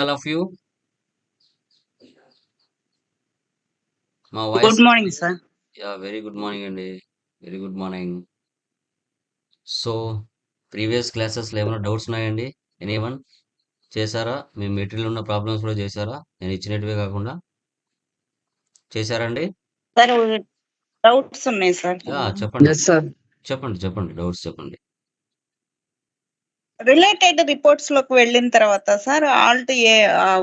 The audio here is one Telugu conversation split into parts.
all of you. My voice. Good morning, sir. Yeah, very good morning అండి. Very good morning. So previous క్లాసెస్లో ఏమైనా డౌట్స్ ఉన్నాయండి? ఎనీవన్ చేశారా? మీ మెటీరియల్ ఉన్న ప్రాబ్లమ్స్ కూడా చేశారా? నేను ఇచ్చినట్టువే కాకుండా చేశారండి? సార్ డౌట్స్ ఉన్నాయి సార్ యా కొన్ని. చెప్పండి. Yes, sir. చెప్పండి. డౌట్స్ చెప్పండి. రిలేటెడ్ రిపోర్ట్స్ లోకి వెళ్ళిన తర్వాత సార్ ఆల్ట్ ఏ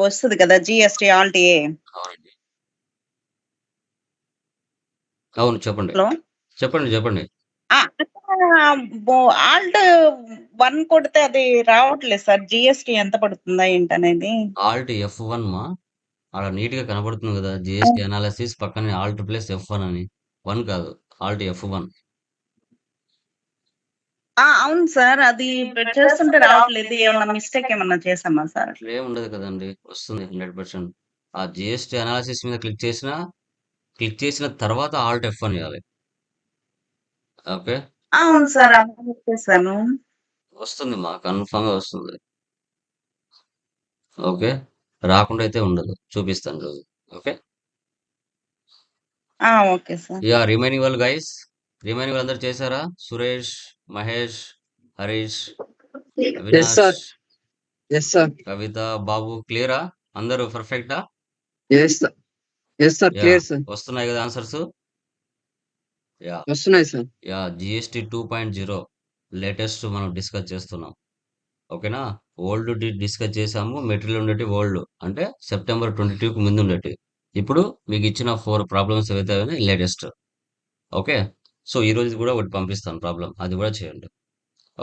వస్తుంది కదా, జిఎస్టి ఆల్ట్ ఏ. అవునండి. అవును చెప్పండి. లో చెప్పండి. ఆల్ట్ 1 కొడితే అది రావట్లేదు సార్. జిఎస్టి ఎంత పడుతుందా ఏంటనేది. ఆల్ట్ F1 మా అక్కడ నీట్గా కనబడుతుంది కదా, జిఎస్టీ అనాలిసిస్ పక్కనే ఆల్ట్ ప్లస్ F1 అని. 1 కాదు, ఆల్ట్ F1. అవును సార్, అది చేస్తుంటే రావట్లేదు. ఏమన్నా మిస్టేక్ ఏమన్నా చేసామా సార్? అట్లా ఏం ఉండదు కదండి, వస్తుంది 100%. ఆ జిఎస్టీ అనాలిసిస్ మీద క్లిక్ చేసిన తర్వాత ఆల్ట్ F1 చేయాలి. ఓకే, అవును సార్, అది చేశాను. వస్తుంది మా కన్ఫామ్ గా వస్తుంది. ఓకే, రాకుండా అయితే ఉండదు, చూపిస్తాను రోజు. Okay. Okay sir. Yeah, remaining వాళ్ళు అందరు చేశారా? Suresh, Mahesh, Harish, Yes, Avinash, sir. Yes, sir. కవిత, బాబు క్లియరా? అందరూ పర్ఫెక్టా? Yes, sir. Yes, sir. Yeah, Clear, sir. వస్తున్నాయి కదా ఆన్సర్స్? యా. వస్తున్నాయి సార్. జిఎస్టీ 2.0 లేటెస్ట్ మనం డిస్కస్ చేస్తున్నాం. ఓకేనా? ఓల్డ్ డిస్కస్ చేసాము. మెటీరియల్ ఉండేటి ఓల్డ్ అంటే సెప్టెంబర్ 22కి ముందు ఉండేటి. ఇప్పుడు మీకు ఇచ్చిన 4 ప్రాబ్లమ్స్ ఏవైతే లేటెస్ట్. ఓకే. సో ఈ రోజు కూడా ఒకటి పంపిస్తాను ప్రాబ్లం, అది కూడా చేయండి.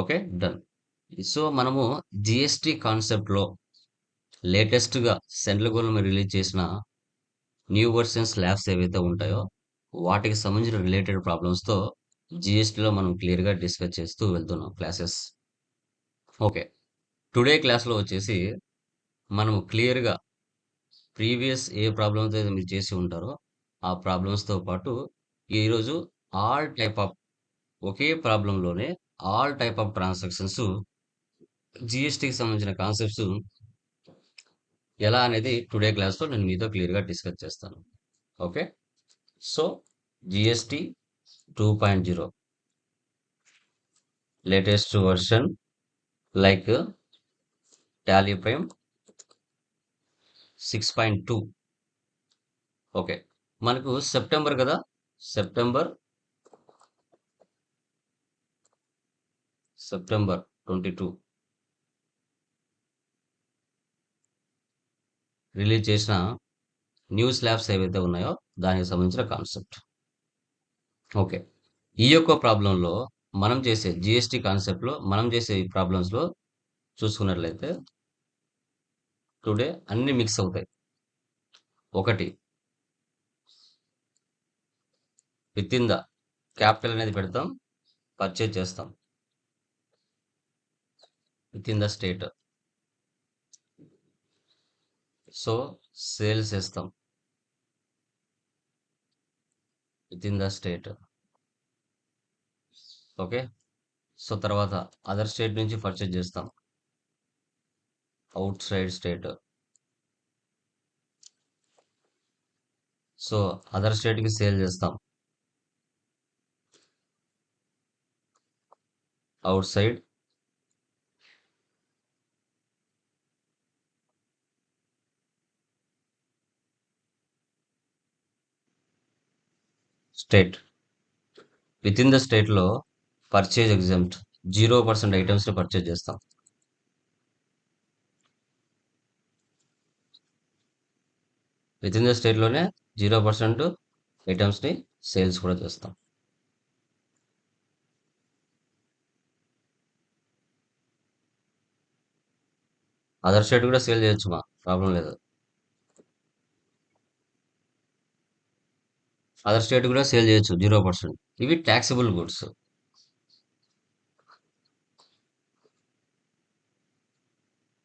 Okay, done. సో మనము జిఎస్టి కాన్సెప్ట్ లో లేటెస్ట్ గా సెంట్రల్ గవర్నమెంట్ రిలీజ్ చేసిన న్యూ వర్షన్స్ ల్యాబ్స్ ఏవైతే ఉంటాయో వాటికి సంబంధించిన రిలేటెడ్ ప్రాబ్లమ్స్ తో జిఎస్టీలో మనం క్లియర్ గా డిస్కస్ చేస్తూ వెళ్తున్నాం క్లాసెస్. ఓకే, టుడే క్లాస్లో వచ్చేసి మనము క్లియర్ గా ప్రీవియస్ ఏ ప్రాబ్లమ్స్ అయితే మీరు చేసి ఉంటారో ఆ ప్రాబ్లమ్స్ తో పాటు ఈరోజు ఆల్ టైప్ ఆఫ్ ఒకే ప్రాబ్లంలోనే ఆల్ టైప్ ఆఫ్ ట్రాన్సాక్షన్స్ జిఎస్టీకి సంబంధించిన కాన్సెప్ట్స్ ఎలా అనేది టుడే క్లాస్లో నేను మీతో క్లియర్గా డిస్కస్ చేస్తాను. Okay, so GST 2.0 latest version like Tally prime 6.2. Okay, మనకు సెప్టెంబర్ కదా, సెప్టెంబర్ 22 రిలీజ్ చేసిన న్యూస్ ల్యాబ్స్ ఏవైతే ఉన్నాయో దానికి సంబంధించిన కాన్సెప్ట్. ఓకే, ఈ యొక్క ప్రాబ్లంలో మనం చేసే జిఎస్టీ కాన్సెప్ట్లో మనం చేసే ఈ ప్రాబ్లమ్స్లో చూసుకున్నట్లయితే టుడే అన్ని మిక్స్ అవుతాయి. ఒకటి విత్ ఇన్ ద క్యాపిటల్ అనేది పెడతాం, పర్చేజ్ చేస్తాం within the state. So sales చేస్తాం within the state. Okay, so తర్వాత అదర్ స్టేట్ నుంచి పర్చేజ్ చేస్తాం outside state. So other స్టేట్కి సేల్ చేస్తాం outside state. Within the స్టేట్లో పర్చేజ్ ఎగ్జామ్ట్ 0% ఐటమ్స్ని పర్చేజ్ చేస్తాం. విత్ ఇన్ ద స్టేట్లోనే 0% ఐటమ్స్ని సేల్స్ కూడా చేస్తాం. అదర్ స్టేట్ కూడా సేల్ చేయొచ్చు మా, ప్రాబ్లం లేదు. అదర్ స్టేట్ కూడా సేల్ చేయొచ్చు 0%. ఇవి taxable goods.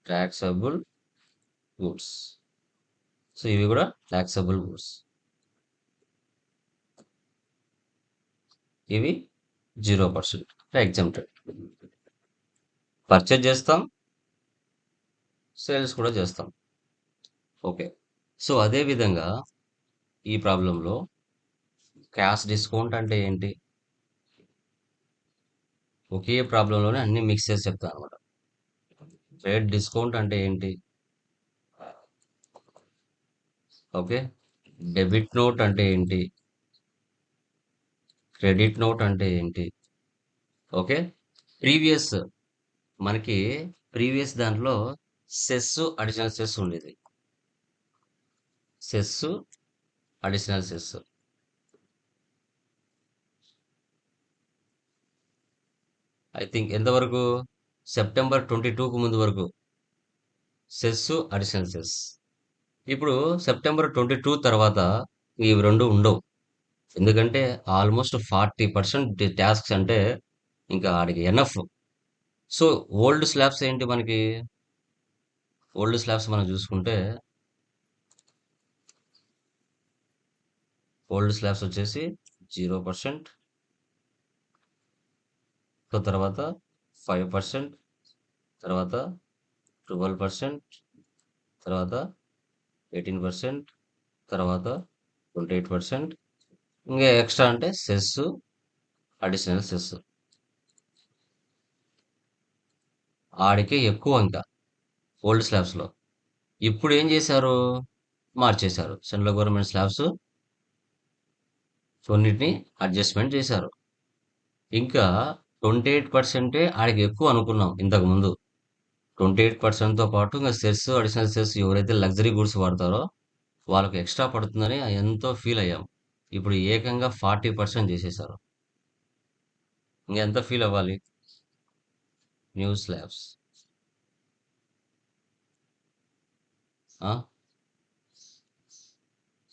Taxable goods. So ఇవి కూడా ట్యాక్సబుల్ గూడ్స్. ఇవి 0% ఎగ్జామ్టెడ్. పర్చేజ్ చేస్తాం, సేల్స్ కూడా చేస్తాం. ఓకే. సో, అదే విధంగా ఈ ప్రాబ్లమ్‌లో క్యాష్ డిస్కౌంట్ అంటే ఏంటి? ఒకే ప్రాబ్లమ్‌లోనే అన్నీ మిక్స్ చేసి చెప్తానన్నమాట. ట్రేడ్ డిస్కౌంట్ అంటే ఏంటి? ఓకే. డెబిట్ నోట్ అంటే ఏంటి? క్రెడిట్ నోట్ అంటే ఏంటి? ఓకే. ప్రీవియస్ మనకి ప్రీవియస్ దాంట్లో సెస్, అడిషనల్ సెస్ ఉండేది. Cess, additional cess. I think ఎంతవరకు? సెప్టెంబర్ 22కు ముందు వరకు సెస్, అడిషనల్ సెస్. ఇప్పుడు సెప్టెంబర్ 22 తర్వాత ఇవి 2 ఉండవు. ఎందుకంటే ఆల్మోస్ట్ 40% టాస్క్స్ అంటే ఇంకా ఆడికి ఎనఫ్. సో, ఓల్డ్ స్లాబ్స్ ఏంటి మనకి? ఓల్డ్ స్లాబ్స్ మనం చూసుకుంటే ఓల్డ్ స్లాబ్స్ వచ్చేసి 0%, తర్వాత 5%, తర్వాత 12%, తర్వాత 18%, తర్వాత 28%, ఇంకా ఎక్స్ట్రా అంటే సెస్, అడిషనల్ సెస్. ఆడికే ఎక్కువ ఇంకా ఓల్డ్ స్లాబ్స్లో. ఇప్పుడు ఏం చేశారు? మార్చేశారు. సెంట్రల్ గవర్నమెంట్ స్లాబ్స్ కొన్నిటిని అడ్జస్ట్మెంట్ చేశారు. ఇంకా 28% ఆడికి ఎక్కువ అనుకున్నాం ఇంతకు ముందు. 28%తో పాటు ఇంకా సెస్, అడిషనల్ సెస్ ఎవరైతే లగ్జరీ గూడ్స్ వాడతారో వాళ్ళకి ఎక్స్ట్రా పడుతుందని ఎంతో ఫీల్ అయ్యాం. ఇప్పుడు ఏకంగా 40% చేసేశారు. ఇంకెంత ఫీల్ అవ్వాలి? New slabs.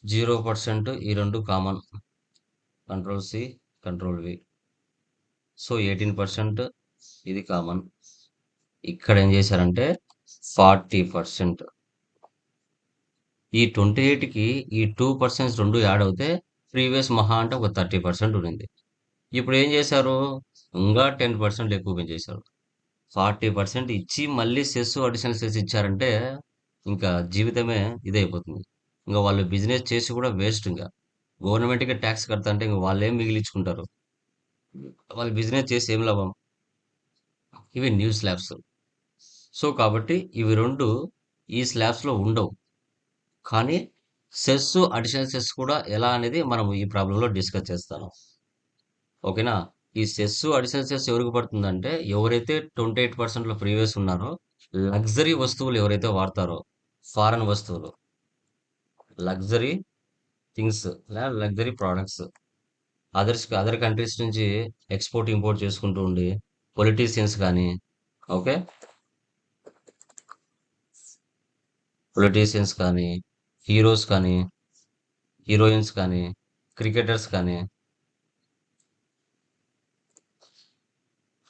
0% ఈ రెండు common. Control C, control V. So 18% ఇది కామన్. ఇక్కడ ఏం చేశారంటే 40%. ఈ 28కి ఈ 2% రెండు యాడ్ అవుతే ప్రీవియస్ మహా అంటే ఒక 30% ఉండింది. ఇప్పుడు ఏం చేశారు? ఇంకా 10% ఎక్కువ పెంచేశారు. 40% ఇచ్చి మళ్ళీ సెస్, అడిషనల్ సెస్ ఇచ్చారంటే ఇంకా జీవితమే ఇదైపోతుంది. ఇంకా వాళ్ళు బిజినెస్ చేసి కూడా వేస్ట్ ఇంకా. గవర్నమెంట్‌కి ట్యాక్స్ కడతా అంటే ఇంక వాళ్ళేం మిగిలించుకుంటారు? వాళ్ళు బిజినెస్ చేసి ఏం లాభం? ఇవి న్యూ స్లాబ్స్. సో, కాబట్టి ఇవి 2 ఈ స్లాబ్స్‌లో ఉండవు. కానీ సెస్, అడిషనల్ సెస్ కూడా ఎలా అనేది మనం ఈ ప్రాబ్లమ్‌లో డిస్కస్ చేస్తాను. ఓకేనా? ఈ సెస్, అడిషనల్ సెస్ ఎవరికి పడుతుందంటే ఎవరైతే 28%లో ప్రీవియస్ ఉన్నారో లగ్జరీ వస్తువులు ఎవరైతే వాడతారో ఫారెన్ వస్తువులు, luxury things luxury products other countries నుంచి ఎక్స్‌పోర్ట్, ఇంపోర్ట్ చేసుకుంటూ ఉండి పొలిటీషియన్స్ కానీ ఓకే. పొలిటీషియన్స్ కానీ, హీరోస్ కానీ, హీరోయిన్స్ కానీ, క్రికెటర్స్ కానీ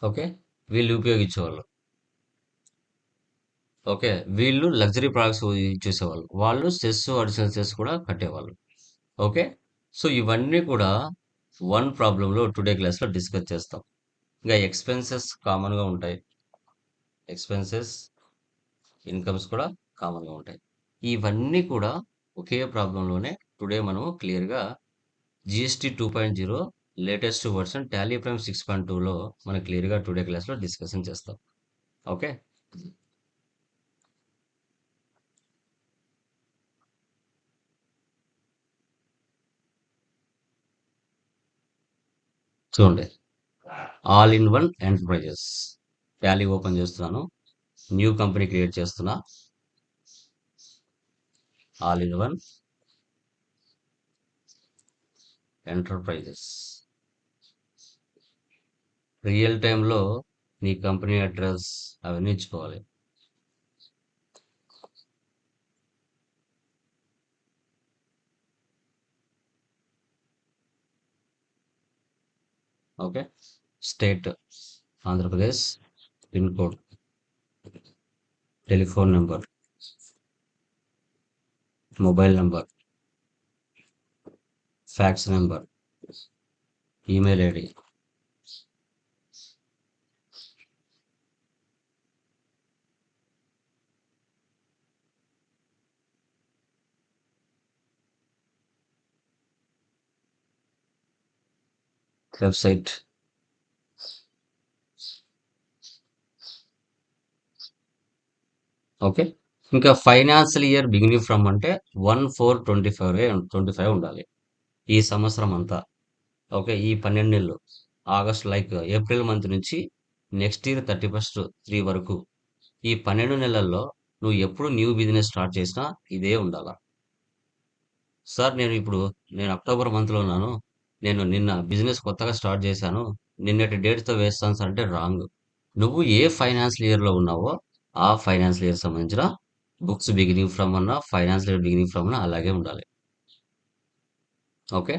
ఓకే. వీళ్ళు ఉపయోగించేవాళ్ళు. ఓకే. వీళ్ళు లగ్జరీ ప్రొడక్ట్స్ యూజ్ చేసేవాళ్ళు. వాళ్ళు సెస్, అడిషనల్ సెస్ కూడా కట్టేవాళ్ళు. ఓకే. సో, ఇవన్నీ కూడా వన్ ప్రాబ్లమ్‌లో టుడే క్లాస్‌లో డిస్కస్ చేస్తాం. ఇంకా ఎక్స్‌పెన్సెస్ కామన్‌గా ఉంటాయి. ఎక్స్‌పెన్సెస్, ఇన్‌కమ్స్ కూడా కామన్‌గా ఉంటాయి. ఇవన్నీ కూడా ఒకే ప్రాబ్లమ్‌లోనే టుడే మనం క్లియర్‌గా GST 2.0 latest version Tally Prime 6.2లో మనం క్లియర్‌గా టుడే క్లాస్‌లో డిస్కషన్ చేస్తాం. ఓకే. చూడండి. All in one enterprises. Tally open చేస్తున్నాను. న్యూ కంపెనీ క్రియేట్ చేస్తున్నా. All in one enterprises. Real టైంలో నీ కంపెనీ అడ్రస్ అవన్నీ ఇచ్చుకోవాలి. Okay. State Andhra Pradesh, pin code, telephone number, mobile number, fax number, email ID. Website. Okay. ఇంకా ఫైనాన్షియల్ ఇయర్ బిగినింగ్ ఫ్రమ్ అంటే 1/4/25 ఉండాలి. ఈ సంవత్సరం అంతా. ఓకే. ఈ 12 నెలలు. ఆగస్ట్ లైక్ ఏప్రిల్ మంత్ నుంచి నెక్స్ట్ ఇయర్ 31/3 వరకు. ఈ 12 నెలల్లో నువ్వు ఎప్పుడు న్యూ బిజినెస్ స్టార్ట్ చేసినా ఇదే ఉండాల. సార్ నేను అక్టోబర్ మంత్‌లో ఉన్నాను. నేను నిన్న బిజినెస్ కొత్తగా స్టార్ట్ చేశాను. నిన్నటి డేట్‌తో వేస్తాను సార్ అంటే రాంగ్. నువ్వు ఏ ఫైనాన్షియల్ ఇయర్‌లో ఉన్నావో ఆ ఫైనాన్షియల్ ఇయర్ సంబంధించిన బుక్స్ బిగినింగ్ ఫ్రమ్ అన్నా, ఫైనాన్షియల్ ఇయర్ బిగినింగ్ ఫ్రమ్ అన్నా అలాగే ఉండాలి. Okay.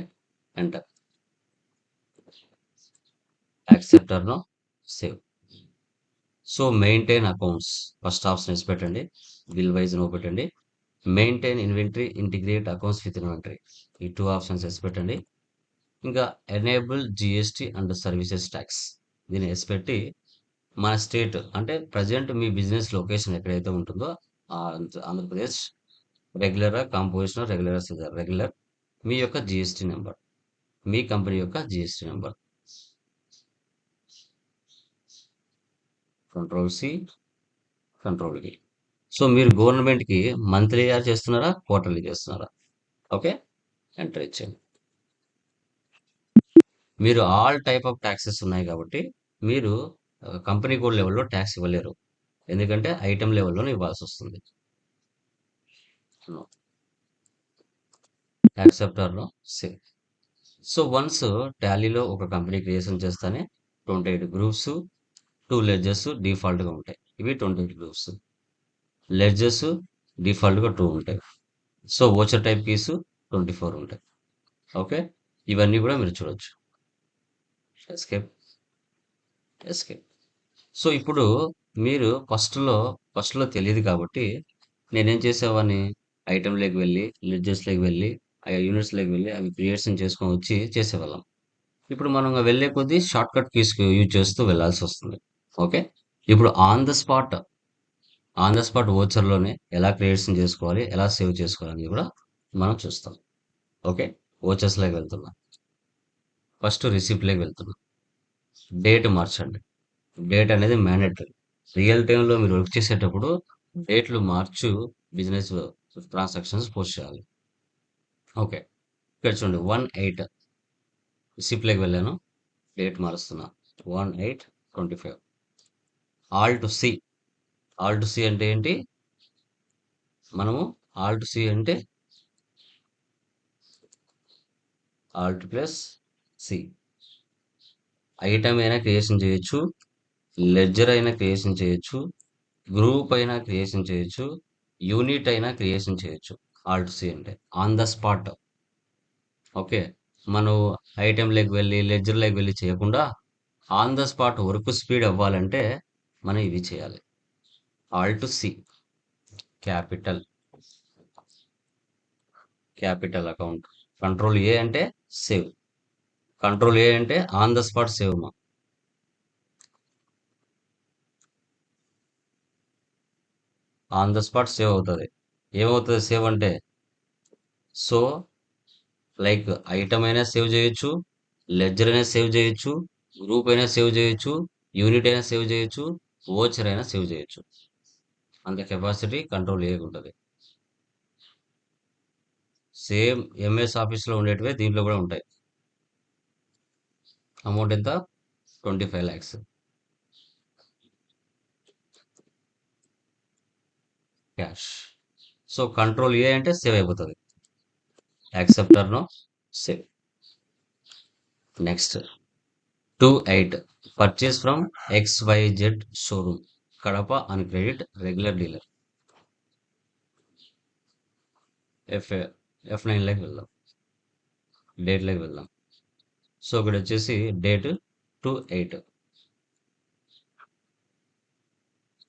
Enter. Accept or no save. So maintain accounts first option వేసి పెట్టండి. బిల్ వైజ్ నో పెట్టండి. Maintain inventory, integrate accounts with inventory. ఈ 2 ఆప్షన్స్ వేసి పెట్టండి. ఇంకా enable GST and services tax దీన్ని వేసి పెట్టి మన స్టేట్ అంటే ప్రజెంట్ మీ బిజినెస్ లొకేషన్ ఎక్కడైతే ఉంటుందో ఆంధ్రప్రదేశ్ రెగ్యులరా, కాంపోజిషన్, రెగ్యులర్ మీ యొక్క జిఎస్టీ నెంబర్, మీ కంపెనీ యొక్క GST number. Control C, control V. So మీరు గవర్నమెంట్కి మంత్లీ చేస్తున్నారా, క్వార్టర్లీ చేస్తున్నారా? ఓకే, ఎంటర్ ఇచ్చేయండి. మీరు ఆల్ టైప్ ఆఫ్ ట్యాక్సెస్ ఉన్నాయి కాబట్టి మీరు కంపెనీ కోడ్ లెవెల్లో ట్యాక్స్ ఇవ్వలేరు. ఎందుకంటే ఐటమ్ లెవెల్లోనే ఇవ్వాల్సి వస్తుంది. Accept or no save. So once టాలీలో ఒక కంపెనీ క్రియేషన్ చేస్తానే 28 గ్రూప్స్, 2 లెడ్జెస్ డిఫాల్ట్గా ఉంటాయి. ఇవి 28 గ్రూప్స్. లెడ్జెస్ డిఫాల్ట్గా 2 ఉంటాయి. సో ఓచర్ టైప్ కీస్ 24 ఉంటాయి. ఓకే, ఇవన్నీ కూడా మీరు చూడొచ్చు. Escape, escape. సో ఇప్పుడు మీరు ఫస్ట్లో తెలియదు కాబట్టి నేనేం చేసేవాడిని, ఐటెంలోకి వెళ్ళి, లెడ్జెస్లోకి వెళ్ళి, ఆ యూనిట్స్లోకి వెళ్ళి అవి క్రియేషన్ చేసుకొని వచ్చి చేసేవాళ్ళం. ఇప్పుడు మనం వెళ్ళే కొద్దీ షార్ట్ కట్ కీస్ యూజ్ చేస్తూ వెళ్ళాల్సి వస్తుంది. ఓకే, ఇప్పుడు ఆన్ ద స్పాట్ ఓచర్లోనే ఎలా క్రియేషన్ చేసుకోవాలి, ఎలా సేవ్ చేసుకోవాలి అనేది కూడా మనం చూస్తాం. ఓకే, ఓచర్స్లోకి వెళ్తున్నాం. ఫస్ట్ రిసిప్ట్లోకి వెళ్తున్నాం. డేట్ మార్చండి. డేట్ అనేది మ్యాండేటరీ. రియల్ టైంలో మీరు వర్క్ చేసేటప్పుడు డేట్లు మార్చు బిజినెస్ ట్రాన్సాక్షన్స్ పోస్ట్ చేయాలి. ఓకే, ఇక్కడ చూడండి 1/8 రిసిప్ట్లోకి వెళ్ళాను, డేట్ మారుస్తున్నా 1/8/25. Alt C. ఆల్ట్ సి అంటే ఏంటి, మనము ఆల్ట్ సి అంటే ఆల్ట్ ప్లస్ సి. ఐటమ్ అయినా క్రియేషన్ చేయొచ్చు, లెడ్జర్ అయినా క్రియేషన్ చేయొచ్చు, గ్రూప్ అయినా క్రియేషన్ చేయొచ్చు, యూనిట్ అయినా క్రియేషన్ చేయొచ్చు. ఆల్ట్ సి అంటే ఆన్ ద స్పాట్. ఓకే, మనం ఐటెంలోకి వెళ్ళి లెడ్జర్లోకి వెళ్ళి చేయకుండా on the spot work speed అవ్వాలంటే మనం ఇవి చేయాలి. Alt C. Capital account. Control A అంటే సేవ్. కంట్రోల్ ఏ అంటే ఆన్ ద స్పాట్ సేవ్ మా. ఆన్ ద స్పాట్ సేవ్ అవుతుంది. ఏమవుతుంది సేవ్ అంటే, సో లైక్ ఐటమ్ అయినా సేవ్ చేయొచ్చు, లెడ్జర్ అయినా సేవ్ చేయొచ్చు, గ్రూప్ అయినా సేవ్ చేయొచ్చు, యూనిట్ అయినా సేవ్ చేయొచ్చు, ఓచర్ అయినా సేవ్ చేయొచ్చు. అంత కెపాసిటీ కంట్రోల్ ఏ ఉంటుంది. సేమ్ ఎంఎస్ ఆఫీస్లో ఉండేటివే దీంట్లో కూడా ఉంటాయి. అమౌంట్ ఎంత, 25 lakhs. Cash. So control A అంటే సేవ్ అయిపోతుంది. Accept or no save. Next 2/8 purchase from XYZ showroom Kadapa on credit regular dealer. F9లోకి వెళ్దాం, డేట్లోకి వెళ్దాం. సో ఇక్కడ వచ్చేసి డేట్ 2/8.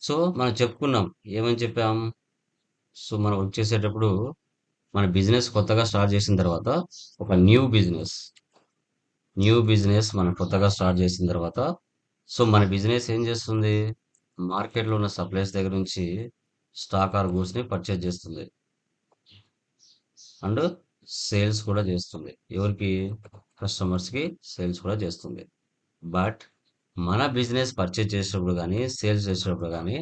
సో మనం చెప్పుకున్నాం, ఏమని చెప్పాం, సో మనం వర్క్ చేసేటప్పుడు మన బిజినెస్ కొత్తగా స్టార్ట్ చేసిన తర్వాత ఒక న్యూ బిజినెస్ మనం కొత్తగా స్టార్ట్ చేసిన తర్వాత సో మన బిజినెస్ ఏం చేస్తుంది, మార్కెట్లో ఉన్న సప్లైస్ దగ్గర నుంచి స్టాక్ ఆర్ గూడ్స్ని పర్చేజ్ చేస్తుంది. అండ్ సేల్స్ కూడా చేస్తుంది. ఎవరికి? కస్టమర్స్‌కి సేల్స్ కూడా చేస్తుంది. బట్ మన బిజినెస్ పర్చేజ్ చేసేటప్పుడు గానీ, సేల్స్ చేసేటప్పుడు గానీ,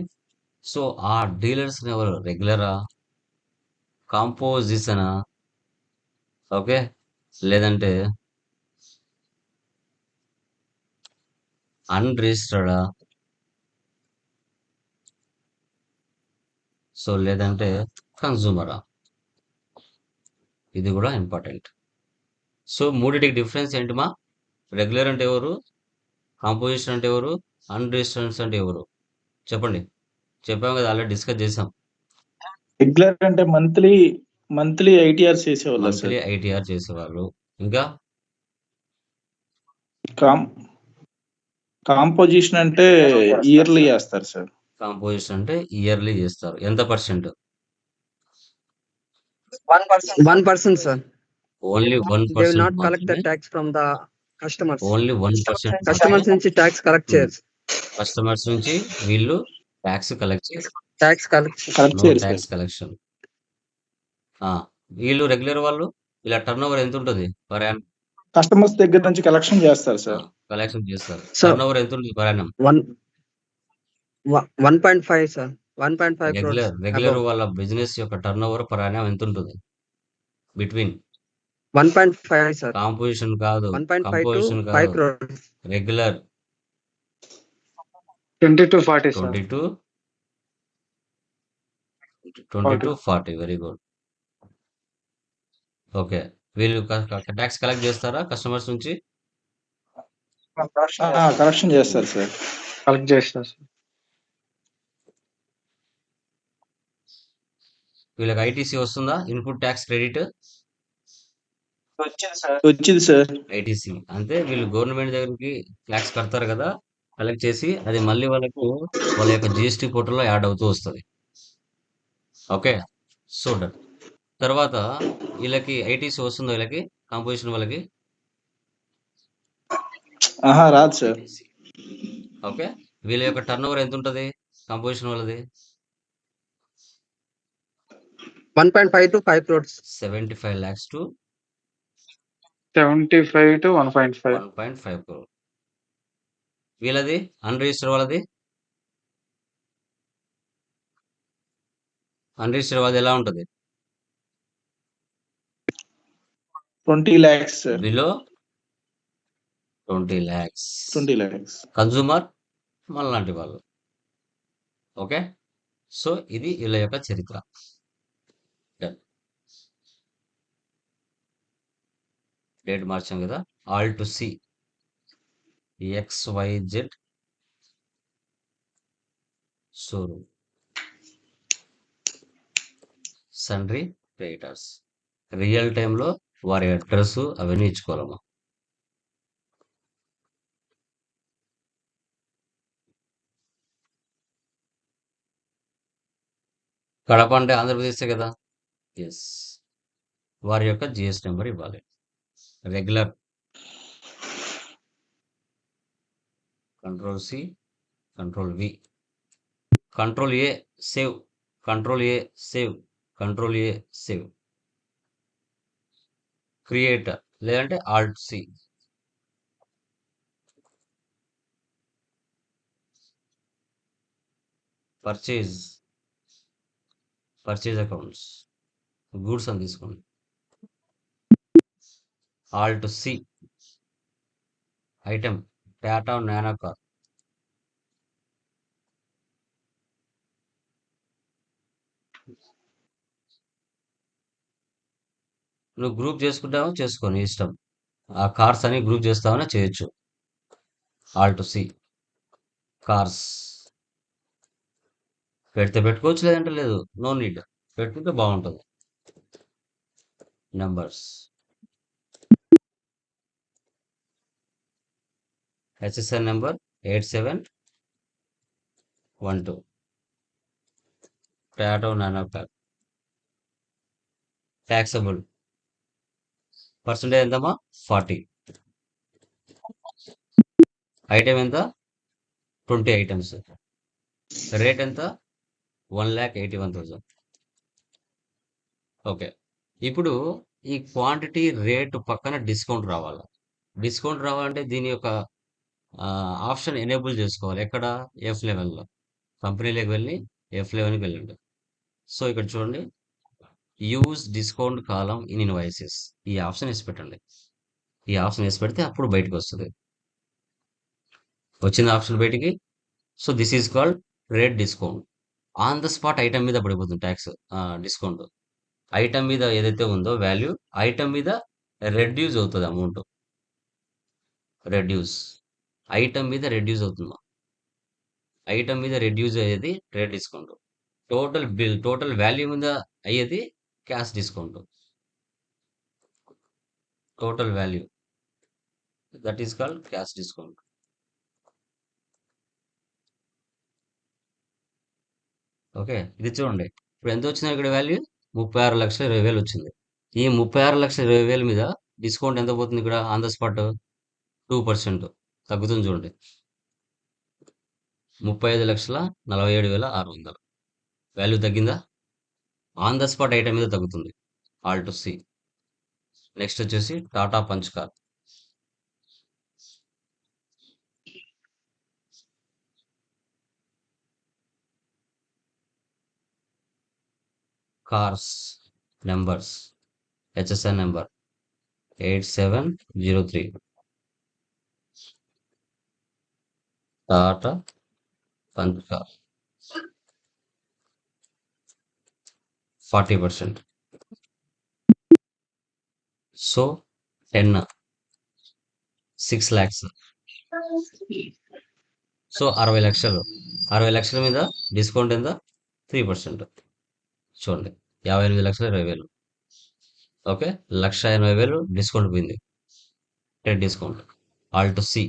సో, ఆ డీలర్స్‌ని ఎవరు? రెగ్యులరా? కాంపోజిషనా? ఓకే. లేదంటే అన్‌రిజిస్టర్డా? సో, లేదంటే కన్జ్యూమరా? ఇది గూడా ఇంపార్టెంట్. సో, మూడిటికి డిఫరెన్స్ ఏంటి మా? రెగ్యులర్ అంటే ఎవరు? కాంపోజిషన్ అంటే ఎవరు? అన్‌రిజిస్టర్డ్స్ అంటే ఎవరు? చెప్పండి. చెప్పాం గదా! ఆల్రెడీ డిస్కస్ చేసాం. రెగ్యులర్ అంటే మంత్లీ ఐటీఆర్ చేసేవాళ్ళ మంత్లీ సార్? ఐటీఆర్ చేసేవాళ్ళు. ఇంకా కాం కాంపోజిషన్ అంటే ఇయర్లీ చేస్తారు సార్. కాంపోజిషన్ అంటే ఇయర్లీ చేస్తారు. ఎంత percent? 1%, sir. Only They will 1% not collect the మాత్రమే. tax from the customers. Only 1% మాత్రమే. Customers నుంచి tax collect చేయరు. కస్టమర్స్ నుంచి వీళ్ళు టాక్స్ కలెక్ట్ చేస్తారు. Tax collect కరెక్ట్ నో చేయరు సార్. Talks collection. వీళ్ళు రెగ్యులర్ వాళ్ళు ఇలా టర్న్ ఓవర్ ఎంత ఉంటుంది పర్ యానం? కస్టమర్స్ దగ్గర నుంచి కలెక్షన్ చేస్తారు సార్. కలెక్షన్ చేస్తారు. So, టర్న్ ఓవర్ ఎంత ఉంటుంది per annum? 1.5, sir. 1.5 crores regular above. వాళ్ళ బిజినెస్ యొక్క టర్న్ ఓవర్ పర్ యానం ఎంత ఉంటుంది? Between 1.5, sir. కాంపోజిషన్ కాదు, 1.5 to కంపోజిషన్ 5 కాదు, crores. Regular 20 to 40, sir. 20 to 40. Very good. Okay. వీళ్ళు ట్యాక్స్ కలెక్ట్ చేస్తారా కస్టమర్స్ నుంచి? కలెక్షన్ చేస్తారు సార్. కలెక్ట్ చేస్తారు, sir. వీళ్ళకి ఐటీసీ వస్తుందా? ఇన్పుట్ ట్యాక్స్ క్రెడిట్ వచ్చింది సార్. ఐటీసీ అంటే వీళ్ళు గవర్నమెంట్ దగ్గరికి ట్యాక్స్ కడతారు కదా, కలెక్ట్ చేసి అది మళ్ళీ వాళ్ళకు వాళ్ళ యొక్క జిఎస్టీ పోర్టల్లో యాడ్ అవుతూ వస్తుంది. ఓకే. So done. తర్వాత వీళ్ళకి ఐటీసీ వస్తుందా? వీళ్ళకి కాంపోజిషన్ వాళ్ళకి రాదు సార్. ఓకే. వీళ్ళ యొక్క టర్న్ ఓవర్ ఎంత ఉంటుంది కాంపోజిషన్ వాళ్ళది? 1.5 to 5 crores. 75 lakhs to 75 to 1.5. 1.5 crore. వీళ్ళది అన్రిజిస్టర్ వాళ్ళది? అన్రిజిస్టర్ వాళ్ళది ఎలా ఉంటుంది? 20 lakhs sir. Below 20 lakhs. 20 lakhs. Consumer మనలాంటి వాళ్ళు. ఓకే. సో ఇది వీళ్ళ యొక్క చరిత్ర. డేట్ మార్చాం కదా. Alt to C XYZ showroom sundry creditors. Real టైంలో వారి అడ్రస్ అవన్నీ ఇచ్చుకోవాలమ్మా. కడప అంటే ఆంధ్రప్రదేశే కదా. ఎస్. వారి యొక్క జిఎస్ నెంబర్ ఇవ్వాలి. Regular control C, control V, control A save, control A save, control A save, create లేదంటే alt C. Purchase accounts, goods అని తీసుకోండి. Alt C, item Tata Nano car. నువ్వు గ్రూప్ చేసుకుంటావో చేసుకొని ఇష్టం. ఆ కార్స్ అని గ్రూప్ చేస్తావని చేయొచ్చు. ఆల్ట్ సి కార్స్ పెడితే పెట్టుకోవచ్చు, లేదంటే లేదు. No need. పెట్టుకుంటే బాగుంటుంది. Numbers HSN number 8712 Tata Nano car. Taxable percentage ఎంతమ్మా? 40. ఐటమ్ ఎంత? 20 ఐటమ్స్. రేట్ ఎంత? 1,81,000. ఓకే. ఇప్పుడు ఈ క్వాంటిటీ రేటు పక్కన డిస్కౌంట్ రావాలి. డిస్కౌంట్ రావాలంటే దీని యొక్క ఆప్షన్ ఎనేబుల్ చేసుకోవాలి. ఎక్కడ? F11లో. కంపెనీలోకి వెళ్ళి F11కి వెళ్ళండి. సో ఇక్కడ చూడండి, use discount column in invoices. ఈ ఆప్షన్ వేసి పెట్టండి. ఈ ఆప్షన్ వేసి పెడితే అప్పుడు బయటకు వస్తుంది. వచ్చింది ఆప్షన్ బయటికి. So this is called rate discount. On the spot item మీద పడిపోతుంది ట్యాక్స్ డిస్కౌంట్. ఐటమ్ మీద ఏదైతే ఉందో వాల్యూ, ఐటమ్ మీద రెడ్యూస్ అవుతుంది అమౌంట్. రెడ్యూస్ ఐటమ్ మీద రెడ్యూస్ అవుతుంది. ఐటమ్ మీద రెడ్యూస్ అయ్యేది rate discount. Total bill, total value మీద అయ్యేది cash discount. Total value, that is called cash discount. Okay, ఇది చూడండి. ఇప్పుడు ఎంత వచ్చింది ఇక్కడ వాల్యూ? 36,20,000 వచ్చింది. ఈ 36,20,000 మీద డిస్కౌంట్ ఎంత పోతుంది ఇక్కడ? ఆన్ ద స్పాట్ 2% తగ్గుతుంది చూడండి. 35,47,600 వాల్యూ తగ్గిందా? ఆన్ ద స్పాట్ ఐటమ్ మీద తగ్గుతుంది. All to C. నెక్స్ట్ వచ్చేసి Tata Punch car. Cars numbers, HSN number 8703. Tata Punch car 40%. So 10, 6 lakhs. So 60 లక్షలు. 60 లక్షల మీద డిస్కౌంట్ ఎంత? 3%. చూడండి, 58,20,000. ఓకే, 1,80,000 డిస్కౌంట్ పోయింది. Trade discount. All to C.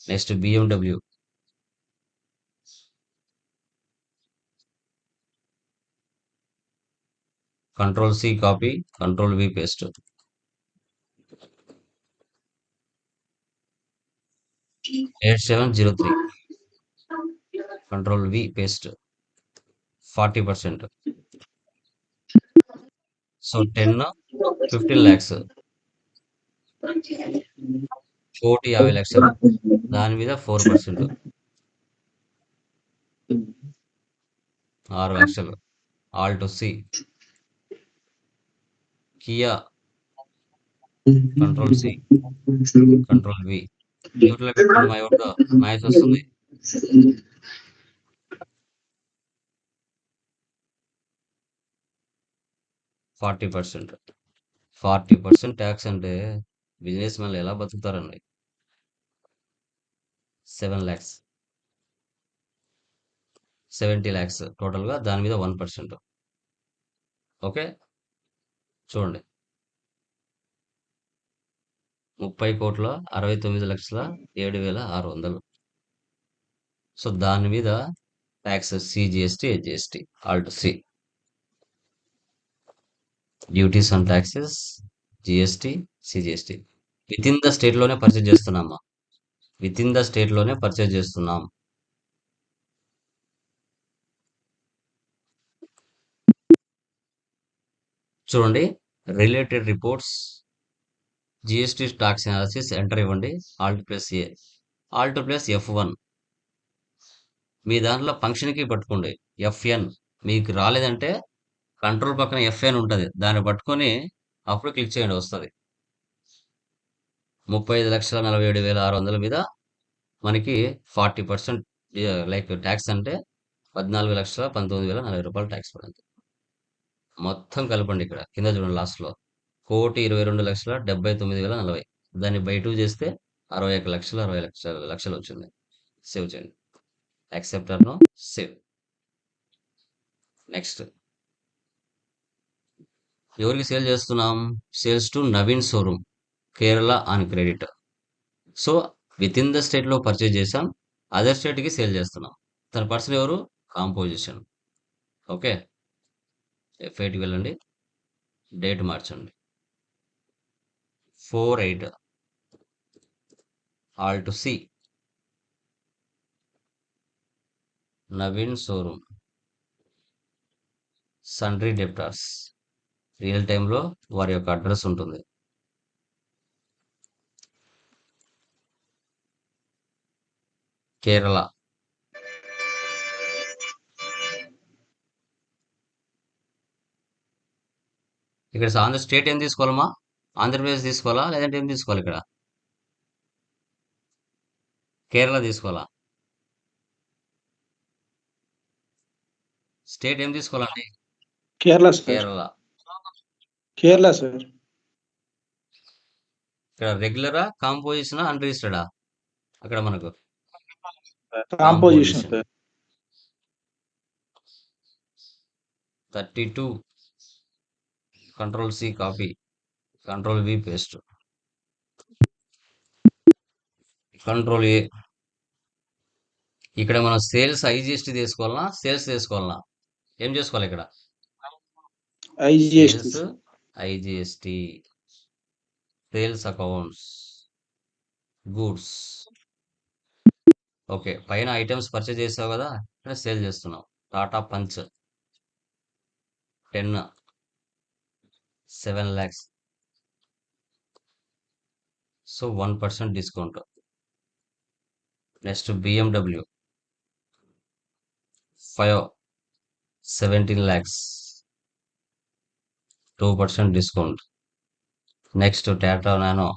Next BMW. Control C copy, control V paste. $8703. Control V paste. 40%. So 10, 15 lakhs. 1,50,00,000. దాని మీద 4%. 6 లక్షలు. All to C. Kia. Control C, control V. మ్యూట్లో పెట్టుకుని మా ఎవరితో నాయిస్ వస్తుంది. $40. 40% ట్యాక్స్ అంటే బిజినెస్ మ్యాన్లు ఎలా బతుకుతారండి? 7 lakhs. 70 lakhs టోటల్గా, దాని మీద 1%. ఓకే, చూడండి, 30,69,07,600. సో దాని మీద tax CGST, HGST. Alt to C. Duties on taxes, GST, CGST. Within the state లోనే పర్చేజ్ చేస్తున్నామా? విత్ ఇన్ ద స్టేట్ లోనే పర్చేజ్ చేస్తున్నాం. చూడండి, related reports, GST tax analysis enter ఇవ్వండి. Alt+A, Alt+F1. మీ దాంట్లో ఫంక్షన్కి పట్టుకోండి. FN మీకు రాలేదంటే కంట్రోల్ పక్కన FN ఉంటుంది, దాన్ని పట్టుకొని అప్పుడు క్లిక్ చేయండి, వస్తుంది. 35,47,600 మీద మనకి 40% లైక్ ట్యాక్స్ అంటే 14,19,040 ట్యాక్స్ పడింది. మొత్తం కలపండి. ఇక్కడ కింద చూడండి, లాస్ట్లో 1,22,79,040. దాన్ని బై 2 చేస్తే 61,60,00,000 వచ్చింది. సేవ్ చేయండి. Accept no, save. నెక్స్ట్, ఎవరికి సేల్ చేస్తున్నాం? Sales to Naveen showroom, Kerala on credit. So within the స్టేట్లో పర్చేజ్ చేసాం, అదర్ స్టేట్కి సేల్ చేస్తున్నాం. తన పర్సన్ ఎవరు? కాంపోజిషన్. ఓకే, F8కి వెళ్ళండి, డేట్ మార్చండి. 4/8. All to C. Naveen showroom, sundry debtors. Real టైంలో వారి యొక్క అడ్రస్ ఉంటుంది. కేరళ. ఇక్కడ ఆంధ్ర స్టేట్ ఏం తీసుకోవాలమ్మా? ఆంధ్రప్రదేశ్ తీసుకోవాలా లేదంటే ఏం తీసుకోవాలి ఇక్కడ? కేరళ తీసుకోవాలా? స్టేట్ ఏం తీసుకోవాలండి? కేరళ సార్. కేరళ. కేరళ సార్. ఇక్కడ రెగ్యులరా, కాంపోజిషనా, అన్రిజిస్టర్డా? అక్కడ మనకు composition sir. 32. Control C copy, control V paste, control A. ఇక్కడ మనం సేల్స్ ఐజిఎస్టీ తీసుకోవాలనా, సేల్స్ తీసుకోవాలనా? ఏం చేసుకోవాలి ఇక్కడ? IGST sales IGST, sales accounts, goods. Okay, పైన ఐటమ్స్ పర్చేజ్ చేసావు కదా, ఇక్కడ సేల్ చేస్తున్నావు. Tata Punch 10, 7 lakhs. So 1% discount. Next BMW 5, 17 lakhs, 2% discount. Next Tata Nano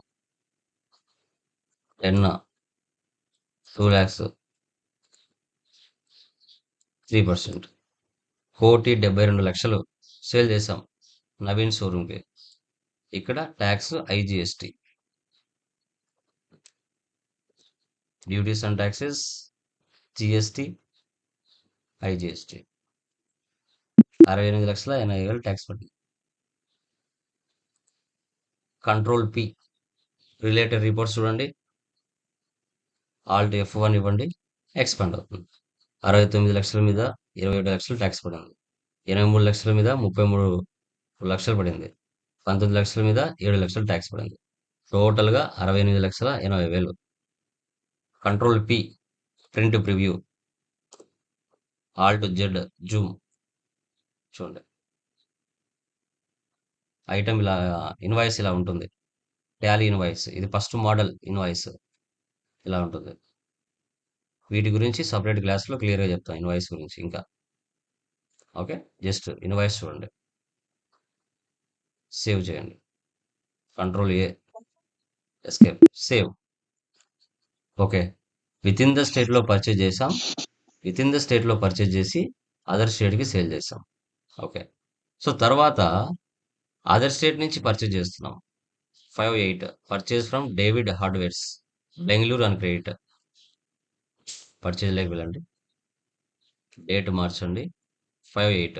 10, 2 lakhs, 3%. 1,72,00,000 sale చేసాం నవీన్ షోరూమ్కి. ఇక్కడ tax IGST, duties and taxes, GST, IGST. 68,80,000 tax పడింది. కంట్రోల్ పి, రిలేటెడ్ రిపోర్ట్స్ చూడండి. ఆల్ట్ F1 ఇవ్వండి, ఎక్స్పాండ్ అవుతుంది. 69 లక్షల మీద 27 లక్షలు ట్యాక్స్ పడింది. 83 లక్షల మీద 33 లక్షలు పడింది. 19 లక్షల మీద 7 లక్షలు ట్యాక్స్ పడింది. టోటల్గా 68,80,000. Control P, print preview, Alt Z Zoom చూడండి. ఐటమ్ ఇలా, ఇన్వాయిస్ ఇలా ఉంటుంది. టాలీ ఇన్వాయిస్, ఇది ఫస్ట్ మోడల్ ఇన్వాయిస్ ఇలా ఉంటుంది. వీటి గురించి సపరేట్ క్లాస్లో క్లియర్గా చెప్తాం, ఇన్వాయిస్ గురించి ఇంకా. ఓకే, జస్ట్ ఇన్వాయిస్ చూడండి, సేవ్ చేయండి. Control A, escape, save. Okay, within the స్టేట్లో పర్చేజ్ చేసాం. విత్ ఇన్ ద స్టేట్లో పర్చేజ్ చేసి అదర్ స్టేట్కి సేల్ చేసాం. ఓకే, సో తర్వాత అదర్ స్టేట్ నుంచి పర్చేజ్ చేస్తున్నాం. 5/8 purchase from David hardwares, Bengaluru అని క్రెడిట్. పర్చేజ్ లేక వెళ్ళండి, డేట్ మార్చండి. 5/8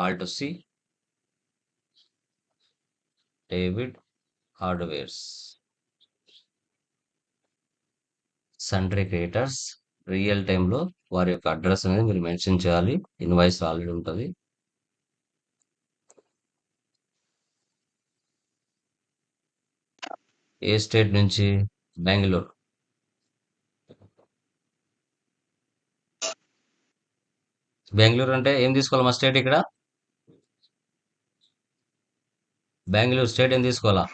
alt C, David hardwares, sundry creditors. Real టైంలో వారి యొక్క అడ్రస్ అనేది మీరు మెన్షన్ చేయాలి. ఇన్వాయిస్ ఆల్రెడీ ఉంటుంది. ఏ స్టేట్ నుంచి? బెంగళూరు. బెంగళూరు అంటే ఏం తీసుకోవాలి మా స్టేట్ ఇక్కడ? బెంగళూరు స్టేట్ ఏం తీసుకోవాలా?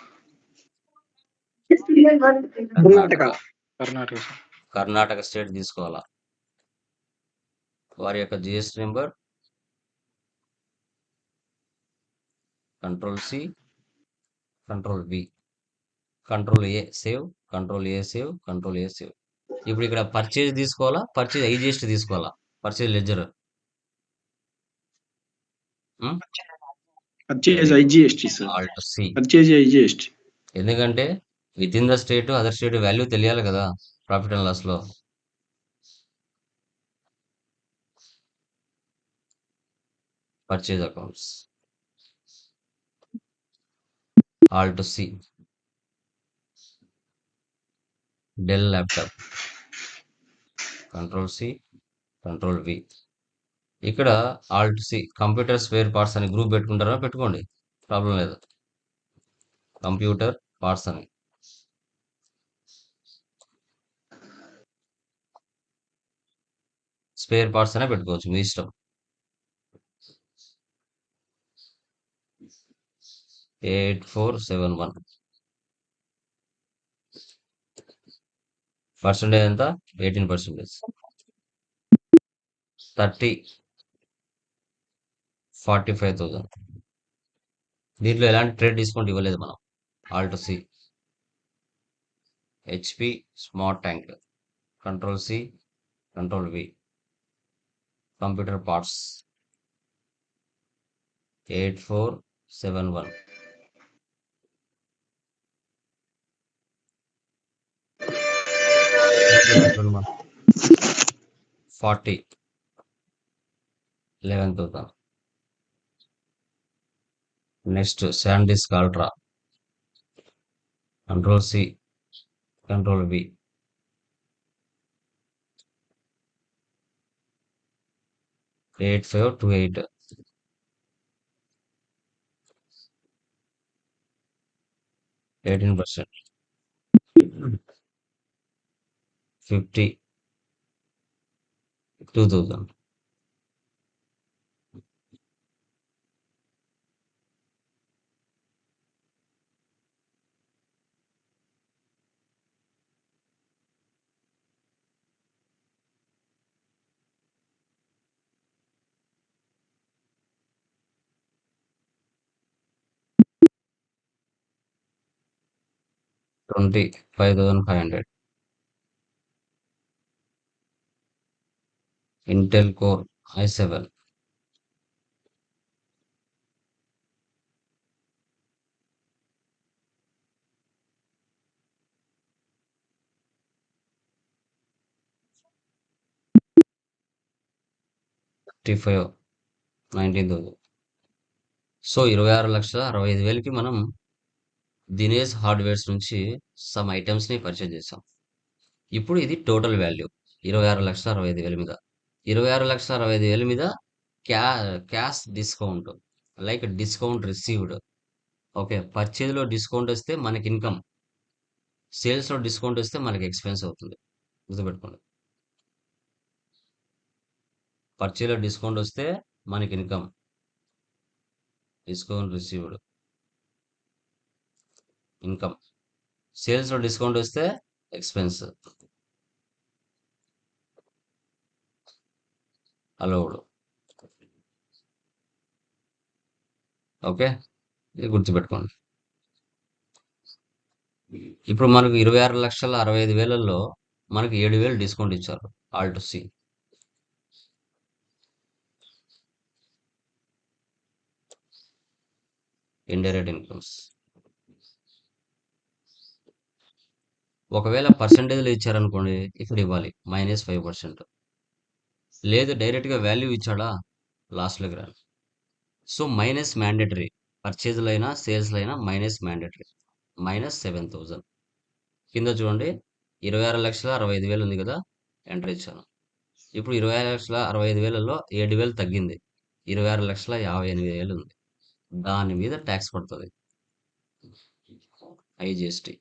కర్ణాటక. కర్ణాటక సార్. కర్ణాటక స్టేట్ తీసుకోవాలా. వారి యొక్క GST number, control C, control B, control A save, control A save, control A save. ఇప్పుడు ఇక్కడ పర్చేజ్ తీసుకోవాలా, పర్చేజ్ ఐజిఎస్టీ తీసుకోవాలా? Purchase ledger purchase IGST sir. Alt C. Purchase IGST. ఎందుకంటే within the state other state value తెలియాలి కదా ప్రాఫిట్ అండ్ లాస్ లో. Purchase accounts, alt C, Dell laptop, control C, control V. ఇక్కడ alt C, computer spare parts అని గ్రూప్ పెట్టుకుంటారా, పెట్టుకోండి, ప్రాబ్లం లేదు. కంప్యూటర్ పార్ట్స్ అని, స్పేర్ పార్ట్స్ అనే పెట్టుకోవచ్చు, మీ ఇష్టం. 8471 పర్సెంటేజ్ ఎంత 18%. 45,000. దీంట్లో ఎలాంటి ట్రేడ్ డిస్కౌంట్ ఇవ్వలేదు మనం. Alt C, HP smart tank, control C, control V, computer parts 8471. Petrol 40, 11,000. Next SanDisk ultra, control C, control V, 8528. 18%. 52,000. $25,500. Intel Core i7, $35,000, 19,000. So 26,65,000కి మనం దినేష్ హార్డ్వేర్స్ నుంచి సమ్ ఐటమ్స్ని పర్చేజ్ చేసాం. ఇప్పుడు ఇది టోటల్ వాల్యూ 26,65,000 మీద. 26,65,000 మీద cash discount, like discount received. Okay, పర్చేజ్లో డిస్కౌంట్ వస్తే మనకి ఇన్కమ్, సేల్స్లో డిస్కౌంట్ వస్తే మనకి ఎక్స్పెన్స్ అవుతుంది. గుర్తుపెట్టుకోండి, పర్చేజ్లో డిస్కౌంట్ వస్తే మనకి ఇన్కమ్, డిస్కౌంట్ రిసీవ్డ్ ఇన్కమ్, సేల్స్లో డిస్కౌంట్ వస్తే ఎక్స్పెన్స్ అలౌడ్. ఓకే, ఇది గుర్తుపెట్టుకోండి. ఇప్పుడు మనకు 26,65,000లో మనకు 7,000 డిస్కౌంట్ ఇచ్చారు. Alt C, indirect incomes. ఒకవేళ పర్సంటేజ్లో ఇచ్చారనుకోండి, ఇక్కడ ఇవ్వాలి -5%. లేదు డైరెక్ట్గా వాల్యూ ఇచ్చాడా, లాస్ట్లోకి రాలి. సో మైనస్ మ్యాండేటరీ, పర్చేజ్లో అయినా సేల్స్లో అయినా మైనస్ మ్యాండేటరీ, -7,000. కింద చూడండి 26,65,000 ఉంది కదా, ఎంటర్ ఇచ్చాను. ఇప్పుడు 26,65,000లో 7,000 తగ్గింది, 26,58,000 ఉంది. దాని మీద ట్యాక్స్ పడుతుంది, ఐజిఎస్టి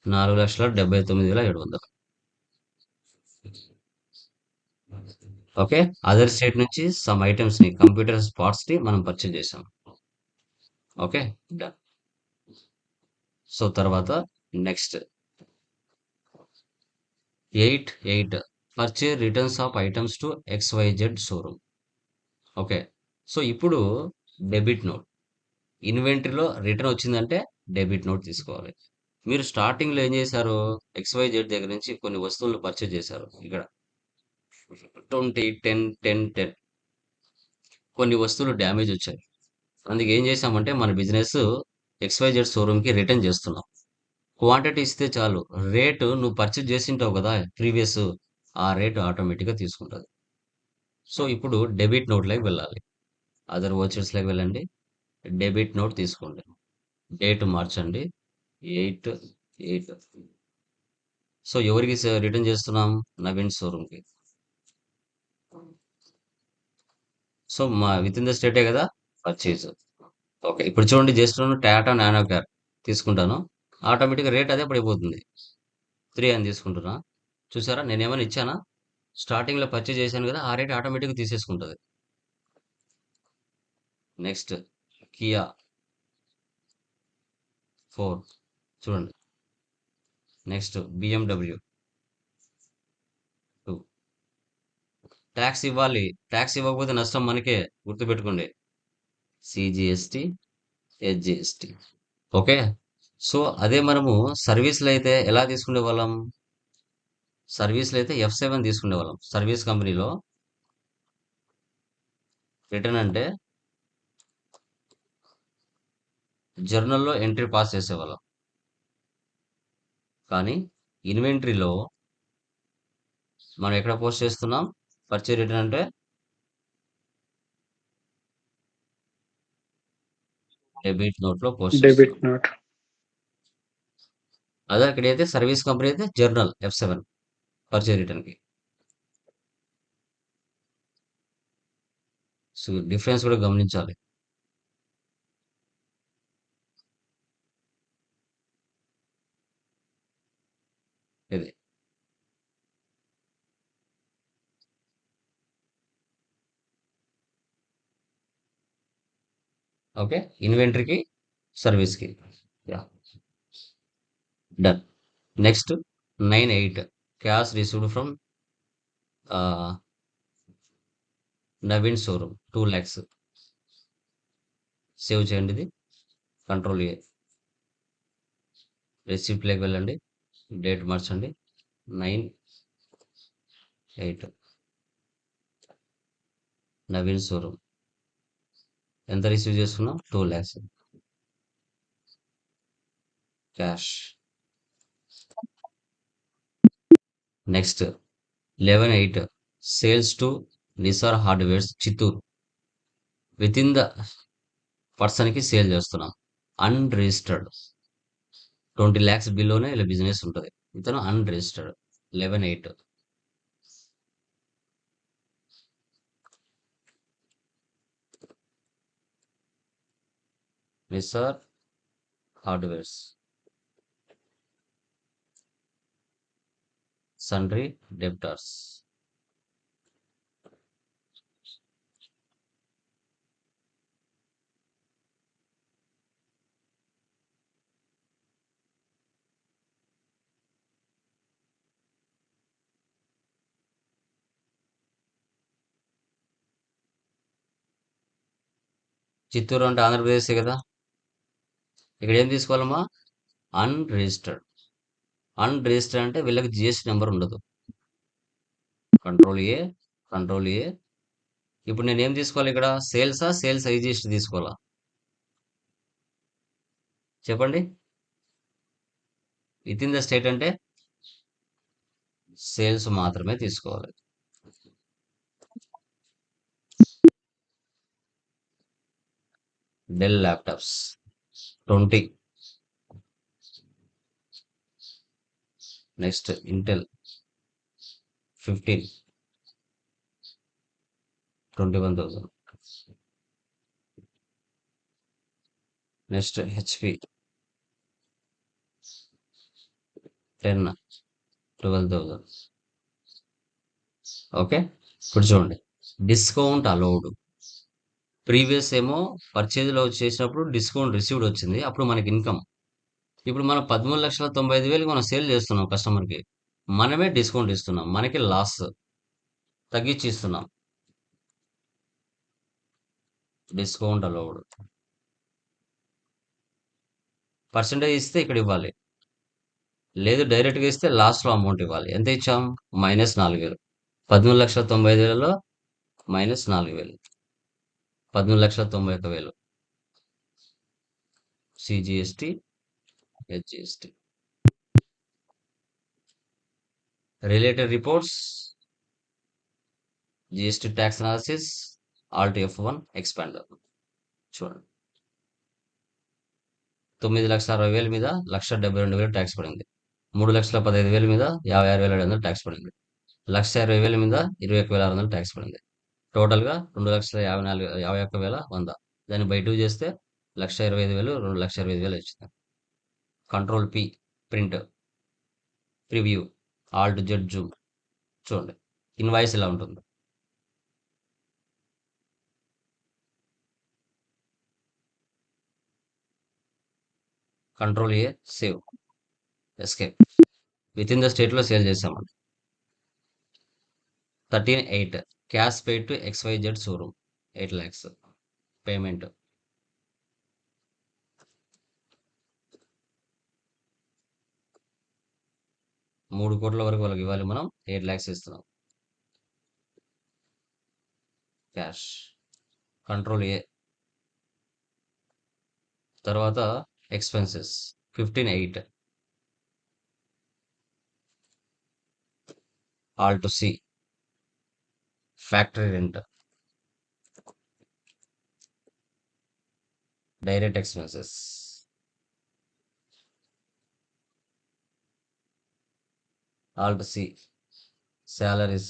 4,79,700. ఓకే, అదర్ స్టేట్ నుంచి సమ్ ఐటమ్స్ ని, కంప్యూటర్ పార్ట్స్ ని మనం పర్చేజ్ చేసాం. Okay, done. సో తర్వాత next 8 purchase returns of items to XYZ showroom. Okay, so ఇప్పుడు డెబిట్ నోట్, ఇన్వెంటరీలో రిటర్న్ వచ్చిందంటే డెబిట్ నోట్ తీసుకోవాలి. మీరు స్టార్టింగ్లో ఏం చేశారు, XYZ దగ్గర నుంచి కొన్ని వస్తువులు పర్చేజ్ చేశారు. ఇక్కడ 20, 10, 10, 10 కొన్ని వస్తువులు డ్యామేజ్ వచ్చాయి. అందుకే ఏం చేసామంటే మన బిజినెస్ XYZ షోరూమ్కి రిటర్న్ చేస్తున్నాం. క్వాంటిటీ ఇస్తే చాలు, రేటు నువ్వు పర్చేజ్ చేసింటావు కదా ప్రీవియస్, ఆ రేటు ఆటోమేటిక్గా తీసుకుంటుంది. సో ఇప్పుడు డెబిట్ నోట్లోకి వెళ్ళాలి, అదర్ వోచర్స్లోకి వెళ్ళండి, డెబిట్ నోట్ తీసుకోండి, డేట్ మార్చండి 8/8. సో ఎవరికి రిటర్న్ చేస్తున్నాం, నవీన్ షోరూమ్కి. సో మా విత్ ఇన్ ద స్టేటే కదా పర్చేజ్. ఓకే, ఇప్పుడు చూడండి జస్ట్ టాటా నానో కార్ తీసుకుంటాను, ఆటోమేటిక్గా రేట్ అదే పడిపోతుంది, 3 అని తీసుకుంటున్నా. చూసారా, నేను ఏమైనా ఇచ్చానా, 'స్టార్టింగ్లో' పర్చేజ్ చేశాను కదా, ఆ రేట్ ఆటోమేటిక్గా తీసేసుకుంటుంది. నెక్స్ట్ కియా 4 చూడండి. Next BMW 2. ట్యాక్స్ ఇవ్వాలి. ట్యాక్స్ ఇవ్వకపోతే నష్టం మనకే, గుర్తుపెట్టుకోండి. CGST, HGST. ఓకే. సో అదే మనము సర్వీస్లో అయితే ఎలా తీసుకునే వాళ్ళం? సర్వీస్లో అయితే F7 తీసుకునే వాళ్ళం. సర్వీస్ కంపెనీలో రిటర్న్ అంటే జర్నల్లో ఎంట్రీ పాస్ చేసేవాళ్ళం. కానీ ఇన్వెంటరీలో మనం ఎక్కడ పోస్ట్ చేస్తున్నాం? పర్చేజ్ రిటర్న్ అంటే డెబిట్ నోట్లో పోస్ట్ డెబిట్ చేస్తున్నాం. నోట్. అదే అక్కడైతే సర్వీస్ కంపెనీ అయితే జర్నల్ F7 పర్చేజ్ రిటర్న్కి. సో డిఫరెన్స్ కూడా గమనించాలి. ఇది ఓకే. ఇన్వెంటరీకి, సర్వీస్కి. Yeah, done. Next 9(8) cash received from Naveen showroom 2 lakhs. Save చేయండి ఇది. Control A. రెసిప్ట్లోకి వెళ్ళండి. డేట్ మార్చండి. 9(8) నవీన్ షోరూమ్. ఎంత రిసీవ్ చేసుకున్నాం? 2 lakhs cash. Next 11(8) sales to Nisar hardwares Chittoor. With in the పర్సన్కి సేల్ చేస్తున్నాం. అన్రిజిస్టర్డ్ 20 lakhs బిలోనే ఇలా బిజినెస్ ఉంటుంది. ఇతను అన్రిజిస్టర్డ్. 11(8) నిసార్ హార్డ్వేర్స్ సన్రీ డెబ్టార్స్. చిత్తూరు అంటే ఆంధ్రప్రదేశే కదా. ఇక్కడ ఏం తీసుకోవాలమ్మా? అన్రిజిస్టర్డ్. అన్రిజిస్టర్డ్ అంటే వీళ్ళకి జిఎస్టీ నెంబర్ ఉండదు. Control A, control A. ఇప్పుడు నేను ఏం తీసుకోవాలి ఇక్కడ? సేల్సా, సేల్స్ ఐజిఎస్టీ తీసుకోవాలా? చెప్పండి. విత్ ఇన్ ద స్టేట్ అంటే సేల్స్ మాత్రమే తీసుకోవాలి. Dell laptops 20. Next Intel 15, 21,000. Next HP 10, 12,000. Okay. ఇప్పుడు చూడండి, డిస్కౌంట్ అలౌడ్. ప్రీవియస్ ఏమో పర్చేజ్లో చేసినప్పుడు డిస్కౌంట్ రిసీవ్డ్ వచ్చింది, అప్పుడు మనకి ఇన్కమ్. ఇప్పుడు మనం 13,95,000 మనం సేల్ చేస్తున్నాం కస్టమర్కి, మనమే డిస్కౌంట్ ఇస్తున్నాం, మనకి లాస్ తగ్గించి ఇస్తున్నాం. Discount allowed. పర్సంటేజ్ ఇస్తే ఇక్కడ ఇవ్వాలి, లేదు డైరెక్ట్గా ఇస్తే లాస్ట్లో అమౌంట్ ఇవ్వాలి. ఎంత ఇచ్చాం? -4,000. 13,95,000లో -4,000, 13,91,000. CGST, HGST. Related reports, GST tax analysis, Alt F1 expander. చూడండి, 9,60,000 మీద 1,72,000 ట్యాక్స్ పడింది. 3,15,000 మీద 56,700 ట్యాక్స్ పడింది. 1,20,000 మీద 21,600 ట్యాక్స్ పడింది. టోటల్గా 2,51,100. దాన్ని బై 2 చేస్తే 1,25,000, 2,25,000 వచ్చింది. Control P, print, preview, Alt Z Zoom. చూడండి, ఇన్వాయిస్ ఇలా ఉంటుంది. Control A, save, escape. With in the స్టేట్లో సేల్ చేసామండి. 13/8 cash paid to XYZ showroom 8 lakhs payment. ₹3 కోట్ల వరకు వాళ్ళకి ఇవ్వాలి మనం. 8 lakhs ఇస్తున్నాం క్యాష్. Control A. తర్వాత expenses 15/8 alt C factory rent, direct expenses, alt C salaries,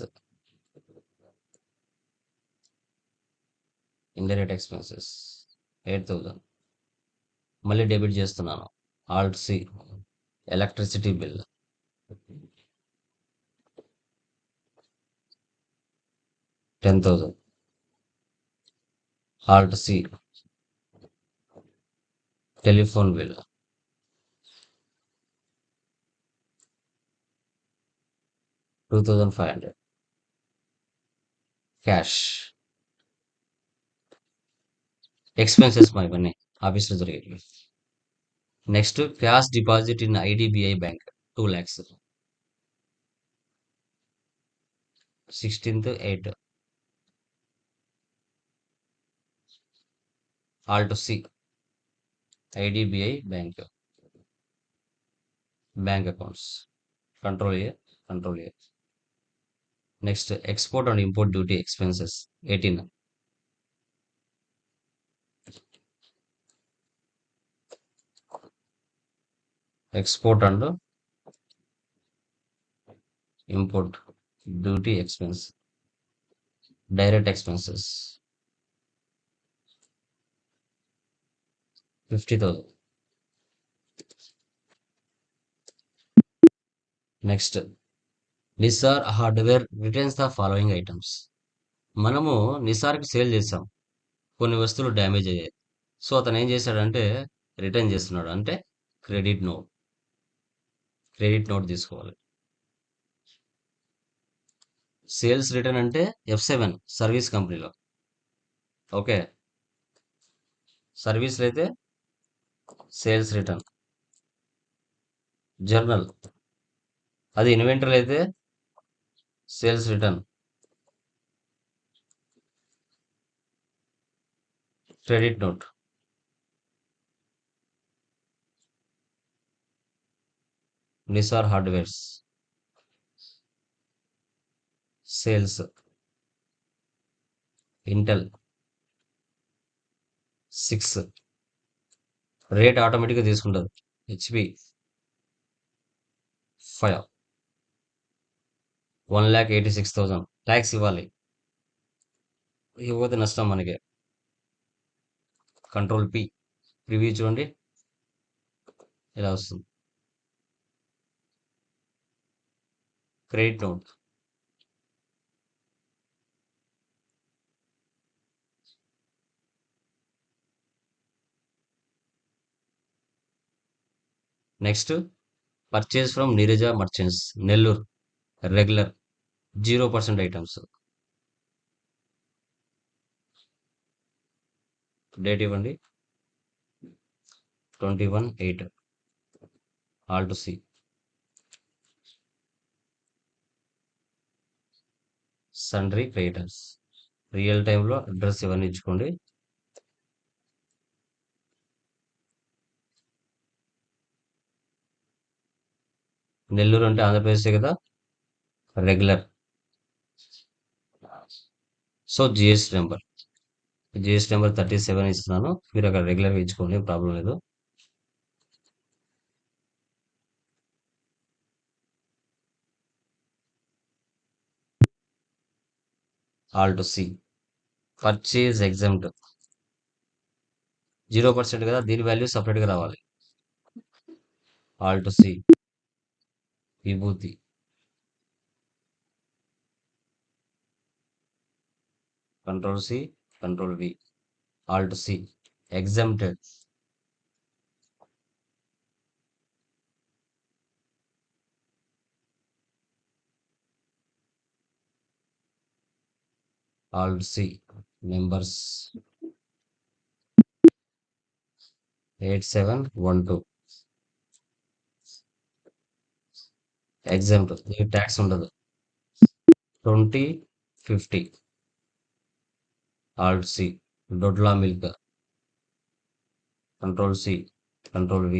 indirect expenses 8,000 మళ్ళీ డెబిట్ చేస్తున్నాను. Alt C electricity bill, $10,000. Alt C telephone bill, $2,500 cash. Expenses మా ఇవన్నీ ఆఫీస్లో జరిగేవి. Next cash deposit in IDBI bank 2 lakhs 16/8 alt C IDBI bank accounts. Control A. Next export and import duty expenses 18. Export and import duty expense, direct expenses 50,000. Next Nisar hardware returns the following items. మనము నిసార్కి సేల్ చేసాం, కొన్ని వస్తువులు డ్యామేజ్ అయ్యాయి. సో అతను ఏం చేశాడంటే రిటర్న్ చేస్తున్నాడు, అంటే క్రెడిట్ నోట్ తీసుకోవాలి. సేల్స్ రిటర్న్ అంటే F7 సర్వీస్ కంపెనీలో. ఓకే, సర్వీస్లో అయితే సేల్స్ రిటర్న్. జర్నల్ అది ఇన్వెంటరీ అయితే sales return. Credit note. Nisar hardwares sales, Intel 6 rate ఆటోమేటిక్గా తీసుకుంటుంది. HP 5 1,86,000 ట్యాక్స్ ఇవ్వాలి, ఇవ్వకపోతే నష్టం మనకి. కంట్రోల్ P రివ్యూ చూడండి ఇలా వస్తుంది. Credit note. Next purchase from Neeraja merchants Nellore regular 0% items. Date ఇవ్వండి 21/8 alt C. Sundry creditors real టైంలో అడ్రస్ ఇవన్నీ ఇచ్చుకోండి. నెల్లూరు అంటే ఆంధ్రప్రదేశే కదా, రెగ్యులర్. సో జిఎస్టీ నెంబర్ 37 ఇస్తున్నాను, మీరు అక్కడ రెగ్యులర్గా ఇచ్చుకోండి, ప్రాబ్లం లేదు. ఆల్ట్ సి పర్చేజ్ ఎగ్జామ్ట్ 0% కదా, దీని వాల్యూ సపరేట్గా రావాలి. Alt C Vibhuti, control C control V alt C exempted Alt C. Members 8712. Exempt. ఈ ట్యాక్స్ ఉండదు. 2050. Alt C. Dodla milk. Control C. Control V.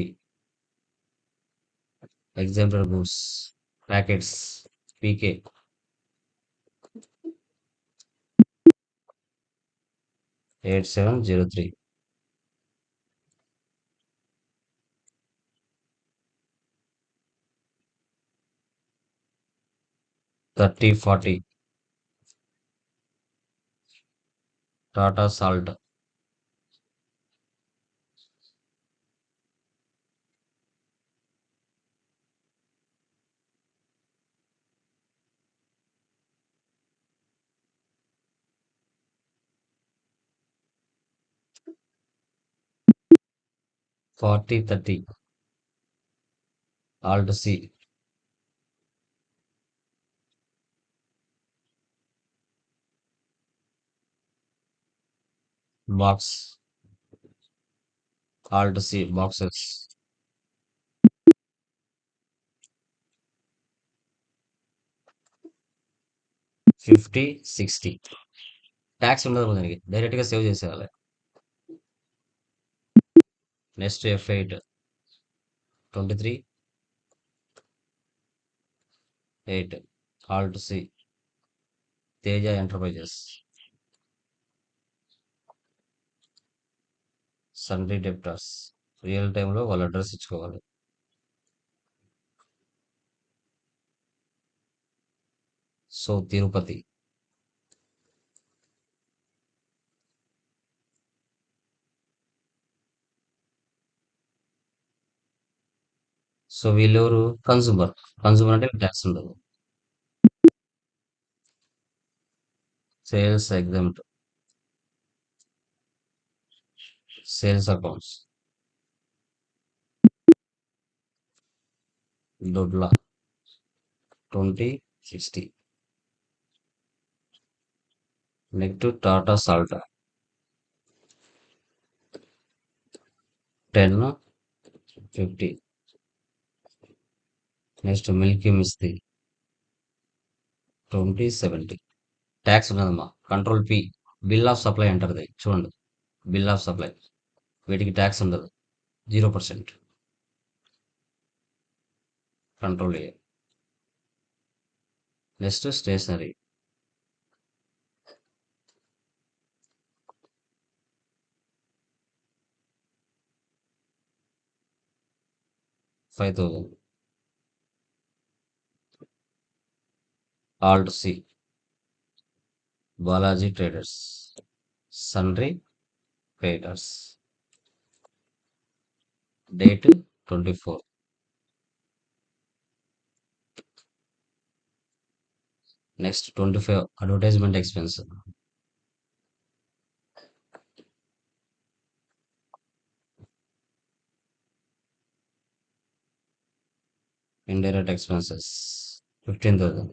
Exempted goods. Packets. PK. 8703. Thirty 40. Tata Salt. Forty 30. Alt C. Box. Alt C. Boxes. 50 60. Tax ఉండదు దానికి, డైరెక్ట్ గా సేవ్ చేసేయాలి. Next F8 23 8. Alt C. Teja enterprises. Sundry debtors. Real టైంలో వాళ్ళ అడ్రస్ ఇచ్చుకోవాలి. సో తిరుపతి. సో వీళ్ళెవరు? కన్సూమర్. కన్సూమర్ అంటే ట్యాక్స్ ఉండదు. Sales exempt. Sales accounts. Dodla 2060. Next Tata salt 1050. Next Milky Mist 2070. Tax ఉన్నదమ్మా. Control P. Bill of supply అంటారు చూడండి. Bill of supply. వీటికి ట్యాక్స్ ఉండదు. 0%. Control A. Next stationery 5000. Alt C. Balaji traders. Sundry traders. Date 24. Next 25 advertisement expense. Indirect expenses 15,000.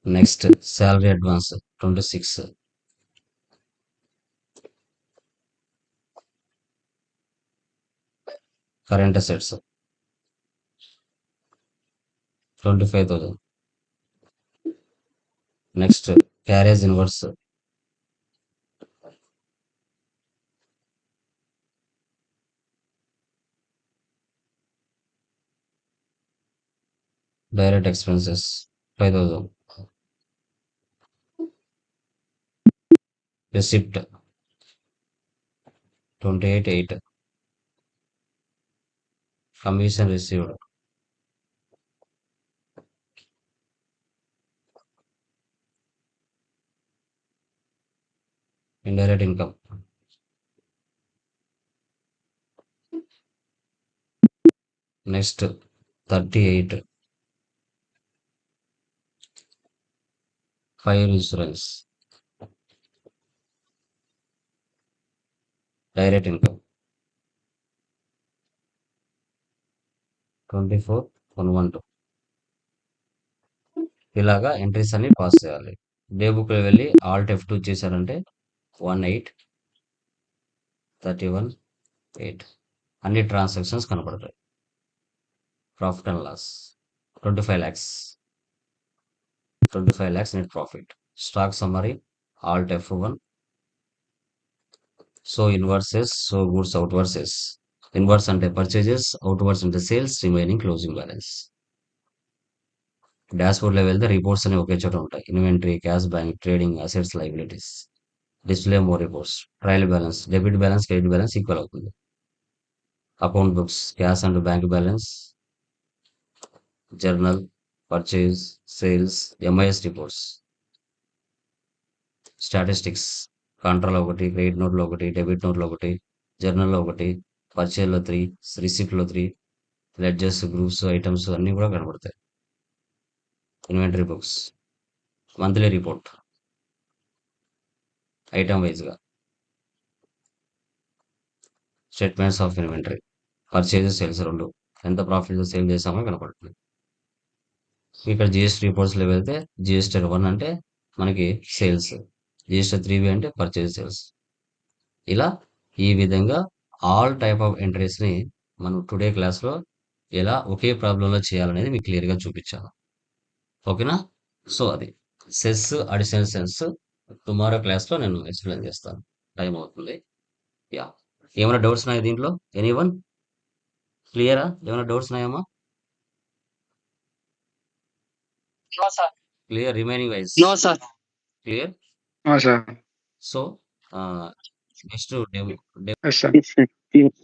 Next salary advance 26. Current assets 25,000. Next carriage inwards direct expenses 5,000. Receipt 28,800. Commission received. Indirect income next 38. Fire insurance. Direct income 24,112. ఇలాగా ఎంట్రీస్ అన్ని పాస్ చేయాలి. డే బుక్లో వెళ్ళి ఆల్ట్ F2 చేశారంటే 1831 అన్ని ట్రాన్సాక్షన్స్ కనపడతాయి. Profit and loss 25 lakhs net profit. Stock summary alt F1. So inwards, so goods outwards. Inwards అంటే పర్చేజెస్, అవుట్వర్స్ అంటే సేల్స్, రిమైనింగ్ క్లోజింగ్ బ్యాలెన్స్. డాష్బోర్డ్లో వెళ్తే రిపోర్ట్స్ అనేవి ఒకే చోట ఉంటాయి. Inventory, cash bank, trading, assets, liabilities. Display more reports. Trial balance, debit balance, credit balance equal అవుతుంది. Account books, cash and bank balance, journal, purchase, sales, MIS reports. Statistics, కాంట్రాలో ఒకటి, క్రెడిట్ నోట్లో ఒకటి, డెబిట్ నోట్లో ఒకటి, జర్నల్లో ఒకటి, పర్చేజ్లో 3, రిసిప్ట్లో 3, లెడ్జర్స్, గ్రూప్స్, ఐటమ్స్ అన్నీ కూడా కనబడతాయి. Inventory books, monthly report item వైజ్గా. Statements of inventory, purchases, sales రెండు, ఎంత ప్రాఫిట్ సేల్ చేసామో కనపడుతుంది. ఇక్కడ జిఎస్టీ రిపోర్ట్స్లో వెళ్తే జిఎస్టీ 1 అంటే మనకి సేల్స్, జిఎస్టీ 3B అంటే పర్చేజ్ సేల్స్. ఇలా ఈ విధంగా ఆల్ టైప్ ఆఫ్ ఎంట్రీస్ని మనం టుడే క్లాస్లో ఎలా ఒకే ప్రాబ్లంలో చేయాలనేది మీకు క్లియర్గా చూపించాను. ఓకేనా? సో అది సెస్, అడిషనల్ సెన్స్ టుమారో క్లాస్లో నేను ఎక్స్ప్లెయిన్ చేస్తాను. టైం అవుతుంది. యా, ఏమైనా డౌట్స్ ఉన్నాయా దీంట్లో? ఎనీవన్? క్లియరా? ఏమైనా డౌట్స్ ఉన్నాయమ్మా? No, sir. Clear remaining wise? No, sir. Clear? Sir so next yes sir. Yes, sir. Yes.